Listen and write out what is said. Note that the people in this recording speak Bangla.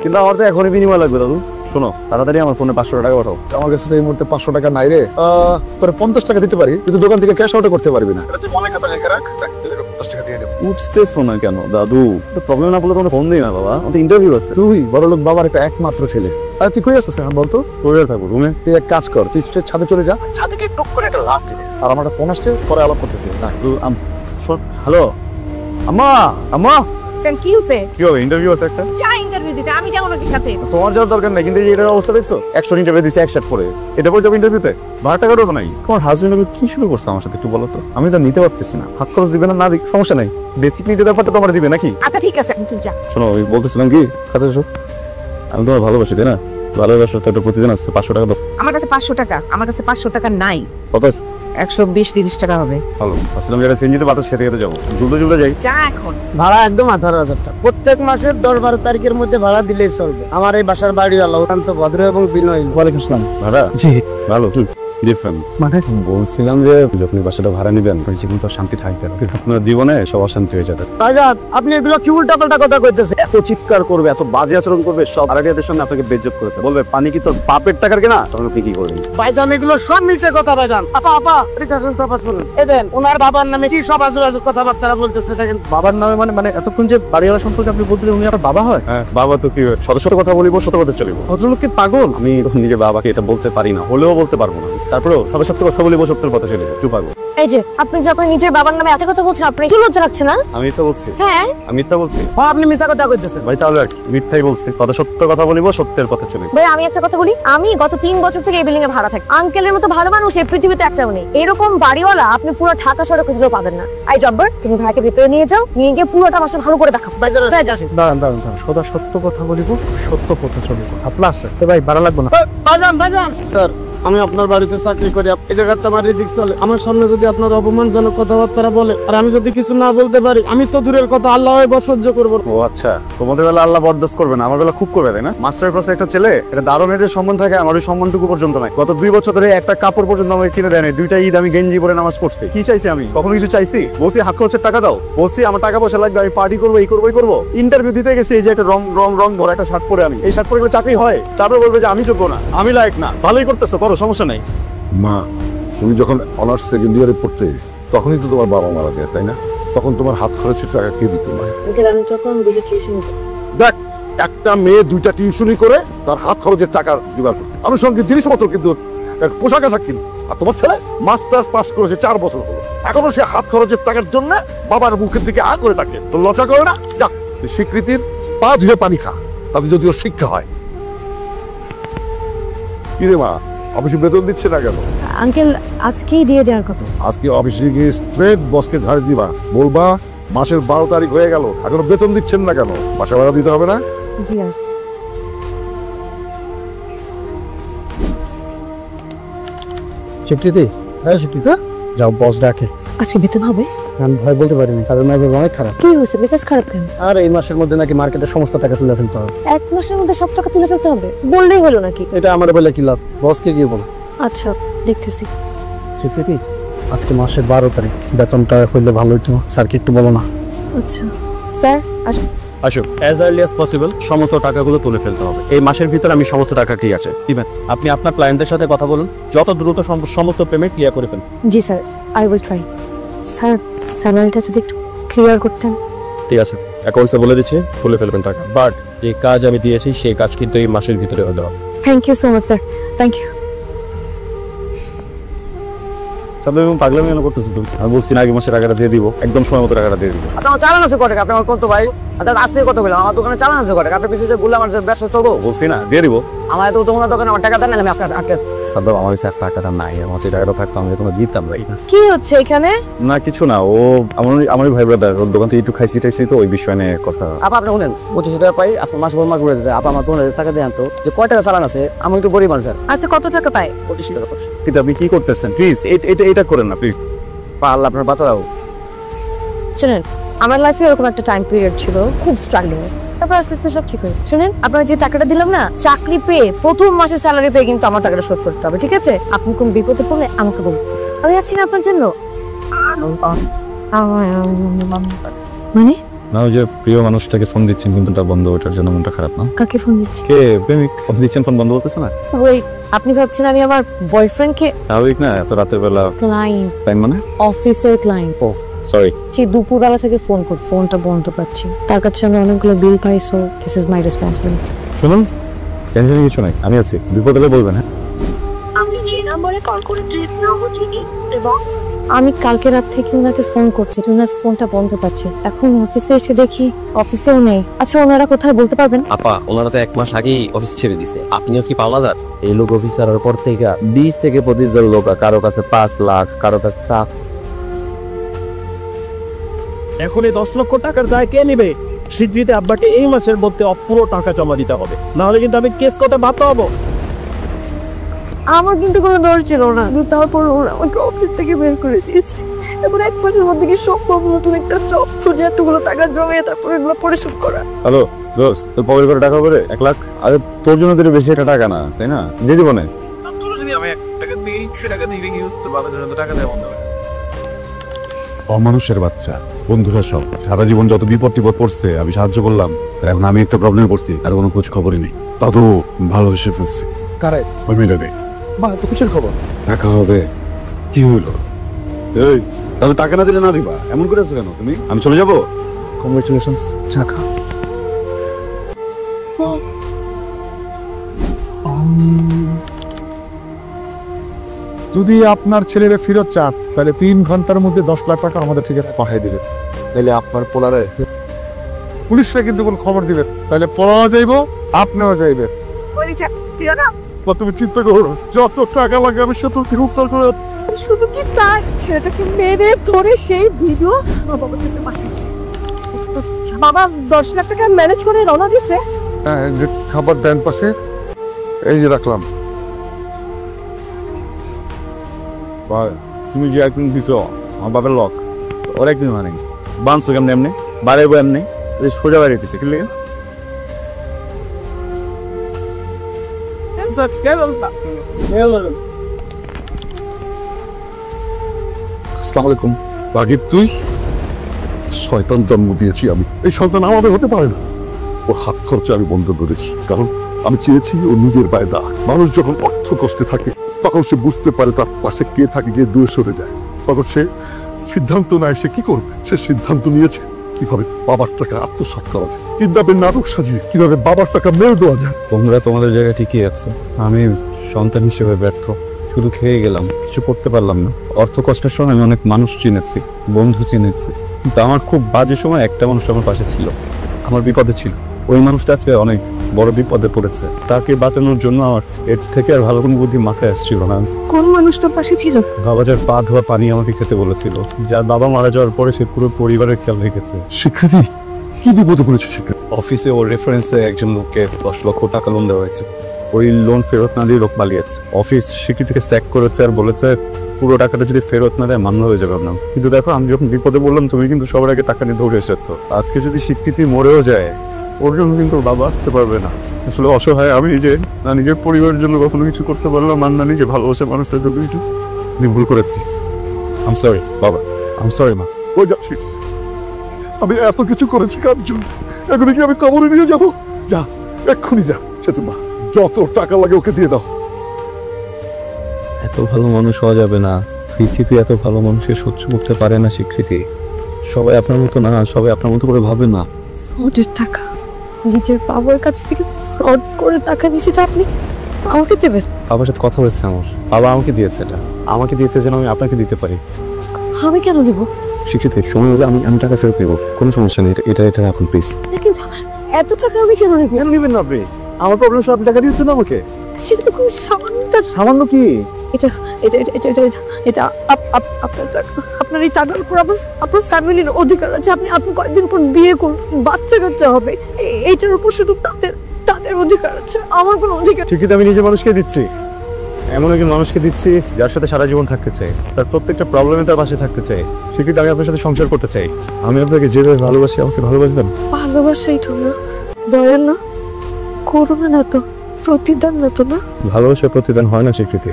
কিন্তু আমার তো এখনই বিনিময় লাগবে দাদু। শোনো, তাড়াতাড়ি আমার ফোনে 500 টাকা পাঠাও। আমার কাছে তো এই মুহূর্তে 500 টাকা নাই রে। তোর 50 টাকা দিতে পারি, কিন্তু দোকান থেকে ক্যাশ আউট করতে পারবি না। এটা তুই মনে খাতা লিখে রাখ, 50 টাকা দিয়ে দেব। উঠতেছো না কেন দাদু? তো প্রবলেম না বলে তোমার ফোন দিই না বাবা, আমাদের ইন্টারভিউ আছে। তুই বড়লোক বাবার একটা একমাত্র ছেলে, আর তুই কই আসছিস এখন বলতো? কোথায় থাকবো? রুমে। তুই এক কাজ কর, তুই স্ট্রেট ছাদে চলে যা, ছাদে গিয়ে টুক করে একটা লাফ দিবি। আর আমার একটা ফোন আসছে, পরে আলাপ করতেছি। হ্যালো আম্মা, আম্মা কেন কি হইছে? কি হবে? ইন্টারভিউ আছে একটা। যা ইন্টারভিউ দিতে, আমি যাবো নাকি সাথে? তোমার যাওয়ার দরকার নেই, কিন্তু এটার অবস্থা দেখছো? 100 ইন্টারভিউ দিছে এক শার্ট পরে, এটা পরে যাবো ইন্টারভিউতে? 12 টাকারও তো নাই। তোমার হাজবেন্ড কি শুরু করছে আমার সাথে একটু বলো তো? আমি তো নিতে পারতেছি না। হাত খরচ দিবে না, না দিক সমস্যা নাই, বেসিক নিডের ব্যাপারটা তোমার দিবে নাকি? আচ্ছা ঠিক আছে, তুই যা। শোনো, আমি বলতেছিলাম কি, কাছে এসো। আমি তোমার ভালোবাসি, তাই না? ভালোবাসো তো, একটা প্রতিদিন আসছে 500 টাকা দাও। আমার কাছে 500 টাকা, আমার কাছে 500 টাকা নাই। কত আছে? 120-30 টাকা হবে। ভালো, আসলাম যেটা সিএনজিতে বাতাস খেতে খেতে যাবো, ঝুলতে ঝুলতে যাই। যা এখন। ভাড়া একদম 18,000 টাকা। প্রত্যেক মাসের 10-12 তারিখের মধ্যে ভাড়া দিলেই চলবে। আমার এই বাসার বাড়িওয়ালা অত্যন্ত ভদ্র এবং বিনয়ী। ওয়ালাইকুম আসসালাম। ভাড়া? জি। ভালো, ডিফারেন্ট। মানে বলছিলাম যে যখন বাসাটা ভাড়া নিবেন, জীবন তো শান্তি থাকবে না, আপনার জীবনে সব অশান্তি হয়ে যাবে। ভাইজান, আপনি এগুলো কি উল্টাপাল্টা কথা কইতেছেন? এত চিৎকার করবে, এত বাজে আচরণ করবে, সব আড়াটিয়াদের সামনে আপনাকে বেজ্জত করতে বলবে পানি কি তোর বাপের টাকার কেনা, তখন আপনি কি করবেন? ভাইজান, এগুলো সব মিছে কথা ভাইজান। আপা এদিকে আসুন তো, আপা শুনুন। এদেন ওনার বাবার নামে কি সব আজু কথাবার্তা বলতেছে দেখেন। বাবার নামে মানে এতক্ষণ যে বাড়িওয়ালা সম্পর্কে আপনি বলছিলেন, উনি আপনার বাবা হয়? হ্যাঁ, বাবা তো কি শত শত কথা বলিব, শত কথা চলিব। ভদ্রলোক কি পাগল? আমি নিজে বাবাকে এটা বলতে পারি না, হলেও বলতে পারবো না। তারপরেও শত সত্য কথা বলিব, সত্যের কথা চলিব, চুপ পারবো। এই যে আপনি যখন নিজের বাবার নামে এত কথা বলছেন, আপনি কি লজ্জা লাগছে না? আমি তো বলছি, হ্যাঁ আমি মিথ্যা বলছি? আপনি মিছা কথা কইতেছেন। ভাই তাহলে আর কি, মিথ্যাই বলছি। শত সত্য কথা বলিব, সত্যের কথা চলিব। ভাই আমি একটা কথা বলি, আমি গত 3 বছর থেকে এই বিল্ডিং এ ভাড়া থাকি। আঙ্কেলের মতো ভালো মানুষ এই পৃথিবীতে একটাও নেই। এরকম বাড়িওয়ালা আপনি পুরো ঢাকা শহরে খুঁজলেও পাবেন না। আই জব্বর, তুমি ভাইকে ভিতরে নিয়ে যাও, নিয়ে গিয়ে পুরোটা মাসে ভালো করে দেখাও। যাই যাও। দাঁড়ান, সদা সত্য কথা বলিব, সত্য পথে চলিব। আপনার ভাই ভাড়া লাগবে না। ভাইজান স্যার, আমি আপনার বাড়িতে চাকরি করি। এই জায়গাতে আমার রিজিক চলে। আমার সামনে যদি আপনার অপমানজনক কথাবার্তা বলে, আর আমি যদি কিছু না বলতে পারি, আমি তো দূরের কথা আল্লাহ সহ্য করবো। ও আচ্ছা, তোমাদের বেলা আল্লাহ বরদাস্ত করবে না, আমার বেলা খুব করবে, তাই না? মাস্টার ক্লাসে একটা ছেলে, এটা দারুণ একটা সম্মান থাকে, আমার ওই সম্মানটুকু পর্যন্ত নাই। গত 2 বছর ধরে একটা কাপড় পর্যন্ত আমাকে কিনে দেয় নাই। 2টা ঈদ আমি গেঞ্জি পরে নামাজ পড়ছি। কি চাইছি আমি? কখনো কিছু চাইছি? বলছি হাত খরচের টাকা দাও, বলছি আমার টাকা পয়সা লাগবে, আমি পার্টি করবো, এই করবো, এই করবো। ইন্টারভিউ দিতে গেছি, এই যে একটা রং ভরা একটা শার্ট পরে, আমি এই শার্ট পরে চাকরি হয়? তারপরে বলবে যে আমি যোগ্য না, আমি লায়ক না। ভালোই করতেছো, করো, সমস্যা নাই। মা, তুমি যখন অনার্স সেকেন্ড ইয়ারে পড়তে, তখনই তো তোমার বাবা মারা যায়, তাই না? তখন তোমার হাত খরচের টাকা কে দিত না? আমি তখন বুঝে টিউশন দেখ, একটা মেয়ে 2টা টিউশনি করে তার হাত খরচের টাকা জোগাড় করতে, আনুষঙ্গিক জিনিসপত্র কিন্তু, পোশাক আশাক কিনে। আর তোমার ছেলে মাস্টার্স পাস করেছে, 4 বছর হলো, এখনো সে হাত খরচের টাকার জন্য বাবার মুখের দিকে আ করে থাকে। তো লজ্জা করে না? যা, স্বীকৃতির পা ধুয়ে পানি খা, তাতে যদিও শিক্ষা হয়। কি রে মা, অফিসে বেতন দিচ্ছে না কেন? আঙ্কেল আজকেই দিয়ে দেওয়ার কথা। আজকে অফিসে গিয়ে স্ট্রেট বসকে ঝাড়ি দিবা, বলবা মাসের 12 তারিখ হয়ে গেল, এখনো বেতন দিচ্ছেন না কেন? বাসা ভাড়া দিতে হবে না? জি স্বীকৃতি, হ্যাঁ স্বীকৃতি, যাও বস ডাকে। আজকে বেতন হবে? আমি ভয় বলতে পারিনি, স্যারের মেজাজ অনেক খারাপ। কি হয়েছে, মেজাজ খারাপ কেন? আর এই মাসের মধ্যে নাকি মার্কেটের সমস্ত টাকা তুলে ফেলতে হবে। 1 মাসের মধ্যে সব টাকা তুলে ফেলতে হবে? বললেই হলো নাকি? এটা আমার বলে কি লাভ, বসকে গিয়ে বলো। আচ্ছা দেখতেছি। স্বীকৃতি, আজকে মাসের 12 তারিখ, বেতনটা হইলে ভালো হতো, স্যারকে একটু বলো না। আচ্ছা স্যার, আসুন, অ্যাজ আর্লি অ্যাজ পসিবল সমস্ত টাকাগুলো তুলে ফেলতে হবে। এই মাসের ভিতরে আমি সমস্ত টাকা ক্লিয়ার আছে দিবেন। আপনি আপনার ক্লায়েন্টদের সাথে কথা বলুন, যত দ্রুত সমস্ত পেমেন্ট ক্লিয়ার করে ফেলুন। জি sir, I will try. Sir, স্যালারিটা যদি একটু ক্লিয়ার করতেন। ঠিক আছে, অ্যাকাউন্টসে বলে দিচ্ছি, তুলে ফেলবেন টাকা। বাট যে কাজ আমি দিয়েছি সেই কাজ কিন্তু এই মাসের ভিতরে হতে হবে। Thank you so much sir, thank you. পাগলামি কেন করতেছো তুমি? আমি বলছি না আগে মাসে টাকাটা দিয়ে দিব, একদম সময় মতো টাকাটা দিয়ে দিব। আচ্ছা, আমার চালান আছে কত টাকা? আপনার কত ভাই? আচ্ছা, আসতে কত গেলাম? আমার দোকানে চালান আছে কত টাকা? আপনার পিছিয়ে গুলো আমার ব্যবসা চলবো? বলছি না দিয়ে দিব। আমার তো তোমার দোকানে আমার টাকা দেন না, আমি আজকে আটকে। সাদ্দাম, আমার কাছে টাকাটা নাই, আমার সেই টাকাটা থাকতো আমি তোমাকে দিতাম ভাই। কি হচ্ছে এখানে? না কিছু না, ও আমার ভাই ব্রাদার, ওর দোকান থেকে একটু খাইছি টাইছি, তো ওই বিষয় নিয়ে কথা। আপা আপনি শুনেন, 2500 টাকা পাই, আজকে মাস পর মাস ঘুরে যাচ্ছে। আপা আমার 2000 টাকা দেন তো, যে কয় টাকা চালান আছে? আমি একটু গরিব মানুষ। আচ্ছা কত টাকা পায়? 25 টাকা পাই। কিন্তু আপনি কি করতেছেন? প্লিজ এটা করেন না প্লিজ। পারলে আপনার বাচ্চারাও শুনেন, আমার লাইফে এরকম একটা টাইম পিরিয়ড ছিল খুব স্ট্রাগলিং, তারপর আস্তে আস্তে সব ঠিক হয়ে। শুনেন, আপনার যে টাকাটা দিলাম না, চাকরি পেয়ে প্রথম মাসের স্যালারি পেয়ে কিন্তু আমার টাকাটা শোধ করতে হবে, ঠিক আছে? আপনি কোন বিপদে পড়লে আমাকে বলুন, আমি আছি না আপনার জন্য। মানে না ওই যে প্রিয় মানুষটাকে ফোন দিচ্ছেন কিন্তু তা বন্ধ, ওঠার জন্য মনটা খারাপ না? কাকে ফোন দিচ্ছি? কে প্রেমিক ফোন দিচ্ছেন, ফোন বন্ধ হতেছে না? ওই আপনি ভাবছেন আমি আমার বয়ফ্রেন্ডকে? স্বাভাবিক না এত রাতের বেলা? ক্লায়েন্ট, টাইম মানে? অফিসের ক্লায়েন্ট। সরি। সেই দুপুরবেলা থেকে ফোনটা বন্ধ পাচ্ছি। তার কাছে আমি অনেকগুলো বিল পাই, so this is my responsibility. শুনুন, টেনশনের কিছু নাই, আমি আছি, বিপদ হলে বলবেন। হ্যাঁ আপনি যে নম্বরে কল করেছেন নম্বর চিনি এবং আমি কালকে রাত থেকে ওনাকে ফোন করছি, ওনার ফোনটা বন্ধ পাচ্ছি। এখন অফিসে এসে দেখি অফিসেও নেই। আচ্ছা ওনারা কোথায় বলতে পারবেন? আপা ওনারা তো 1 মাস আগেই অফিস ছেড়ে দিছে, আপনিও কি পাওলাদার? এই লোক অফিস ছাড়ার পর থেকে 20 থেকে 25 জন লোক, কারো কাছে 5 লাখ, কারো কাছে 7। এখন এই 10 লক্ষ টাকার দায় কে নেবে? স্বীকৃতি আব্বাকে এই মাসের মধ্যে পুরো টাকা জমা দিতে হবে, নাহলে কিন্তু আমি কেস করতে বাধ্য হবো। আমার কিন্তু কোনো দর ছিল না, তারপর ওরা আমাকে অফিস থেকে বের করে দিয়েছে। এবার 1 মাসের মধ্যে কি সম্ভব নতুন একটা জব খুঁজে এতগুলো টাকা জমিয়ে তারপর এগুলো পরিশোধ করা? হ্যালো দোস্ত, তোর পকেট করে টাকা করে 1 লাখ? আরে তোর জন্য তো বেশি একটা টাকা না, তাই না? দিয়ে দিব না। অমানুষের বাচ্চা, বন্ধুরা সব সারা জীবন যত বিপদ টিপদ পড়ছে আমি সাহায্য করলাম, আর এখন আমি একটা প্রবলেমে পড়ছি আর কোনো খোঁজ খবরই নেই। তা তো ভালোবেসে ফেলছি। কারে? ওই মেয়েটাকে। বা তো কিসের খবর? দেখা হবে। কি হইলো? এই তাহলে টাকা না দিলে না দিবা, এমন করে আছো কেন তুমি? আমি চলে যাবো। কংগ্রেচুলেশনস। টাকা যদি আপনার ছেলেরা ফেরত চান তাহলে 3 ঘন্টার মধ্যে 10 লাখ টাকা আমাদের ঠিকানায় পাঠিয়ে দিবেন। নাহলে আপনার পোলারে পুলিশরা কিন্তু কোনো খবর দিবেন, তাহলে পড়াও যাইব, আপনিও যাইবেন। তুমি চিন্তা করো না, যত টাকা লাগে আমি সে তো উত্তর করে। শুধু কি তাই, ছেলেটাকে মেরে ধরে সেই ভিডিও বাবার কাছে পাঠিয়েছে। বাবা 10 লাখ টাকা ম্যানেজ করে রওনা দিছে। হ্যাঁ, যে খাবার দেন পাশে এই যে রাখলাম। ভাই তুমি যে একদিন দিছ আমার বাবার লক, ওর একদিন হয় নাই। বানছো কেমনি এমনি, বাড়াইবো এমনি, সোজা বাড়ি দিছে। কি লেগে? আসসালামু আলাইকুম। রাগিব তুই? শয়তান জন্ম দিয়েছি আমি, এই সন্তান আমাদের হতে পারে না। ও হাত খরচা আমি বন্ধ করেছি, কারণ আমি চেয়েছি ও নিজের পায়ে দাঁড়াক। মানুষ যখন অর্থ কষ্টে থাকে তখন সে বুঝতে পারে তার পাশে কে থাকে, গিয়ে দূরে সরে যায়। তখন সে সিদ্ধান্ত নেয় সে কি করবে। সে সিদ্ধান্ত নিয়েছে কিভাবে বাবার টাকা আত্মসাৎ করা যায়, কিডন্যাপের নাটক সাজিয়ে কিভাবে বাবার টাকা মেরে দেওয়া যায়। তোমরা তোমাদের জায়গায় ঠিকই আছে, আমি সন্তান হিসেবে ব্যর্থ। শুধু খেয়ে গেলাম, কিছু করতে পারলাম না। অর্থ কষ্টের সময় আমি অনেক মানুষ চিনেছি, বন্ধু চিনেছি, কিন্তু আমার খুব বাজে সময় একটা মানুষ আমার পাশে ছিল, আমার বিপদে ছিল। ওই মানুষটা আজকে অনেক বড় বিপদে পড়েছে, তাকে বাঁচানোর জন্য আমার এর থেকে আর ভালো কোনো বুদ্ধি মাথায় আসছিল না। কোন মানুষটা পাশে ছিল? বাবা যার পা ধোয়া পানি আমাকে খেতে বলেছিল, যার বাবা মারা যাওয়ার পরে সে পুরো পরিবারের খেয়াল রেখেছে। শিক্ষার্থী কি বিপদে পড়েছে শিক্ষার্থী? অফিসে ওর রেফারেন্সে একজন লোককে 10 লক্ষ টাকা লোন দেওয়া হয়েছে। ওই লোন ফেরত না দিয়ে লোক পালিয়েছে। অফিস স্বীকৃতিকে স্যাক করেছে আর বলেছে পুরো টাকাটা যদি ফেরত না দেয় মামলা হয়ে যাবে আপনার। কিন্তু দেখো, আমি যখন বিপদে বললাম তুমি কিন্তু সবার আগে টাকা নিয়ে দৌড়ে এসেছো। আজকে যদি স্বীকৃতি মরেও যায়, ওর জন্য কিন্তু ওর বাবা আসতে পারবে না। আসলে অসহায় আমি নিজে, না নিজের পরিবারের জন্য কখনো কিছু করতে পারলাম আর না নিজে ভালোবাসে মানুষটার জন্য কিছু। আমি ভুল করেছি, আই এম সরি বাবা, আই এম সরি মা। ওই যাচ্ছিস, আমি এত কিছু করেছি কার জন্য? এখন কি আমি কবরে নিয়ে যাবো? যা, এক্ষুনি যা। সে তো মা, যত টাকা লাগে ওকে দিয়ে দাও। এত ভালো মানুষ হওয়া যাবে না, পৃথিবী এত ভালো মানুষকে সহ্য করতে পারে না। স্বীকৃতি সবাই আপনার মতো না, সবাই আপনার মতো করে ভাবে না। ফ্রডের টাকা, নিজের বাবার কাছ থেকে ফ্রড করে টাকা নিয়েছে, তা আপনি আমাকে দেবেন? বাবার সাথে কথা হয়েছে আমার, বাবা আমাকে দিয়েছে, এটা আমাকে দিয়েছে যেন আমি আপনাকে দিতে পারি। আমি কেন দিব? স্বীকৃতি সময় হলে আমি টাকা ফেরত নেবো, কোনো সমস্যা নেই। এটা রাখুন প্লিজ। কিন্তু এত টাকা আমি কেন নেব? কেন নেবেন না আপনি? আমার প্রবলেম সব আপনি টাকা দিয়েছেন আমাকে। সেটা তো খুব সামান্য টাকা। সামান্য কি? এটা এটা এটা এটা এটা এটা আপনার টাকা। আপনার এই টাকার উপর আপনার ফ্যামিলির অধিকার আছে। আপনি কয়েকদিন পর বিয়ে করুন, বাচ্চা হবে, এইটার উপর শুধু তাদের অধিকার আছে, আমার কোনো অধিকার। ঠিকই তো আমি নিজে মানুষকে দিচ্ছি, এমন একজন মানুষকে দিচ্ছি যার সাথে সারা জীবন থাকতে চাই, তার প্রত্যেকটা প্রবলেমে তার পাশে থাকতে চাই। ঠিকই আমি আপনার সাথে সংসার করতে চাই। আমি আপনাকে যেভাবে ভালোবাসি আমাকে ভালোবাসবেন। ভালোবাসাই তো না, দয়া না, করুণা না তো, প্রতিদান না তো না। ভালোবাসার প্রতিদান হয় না স্বীকৃতি।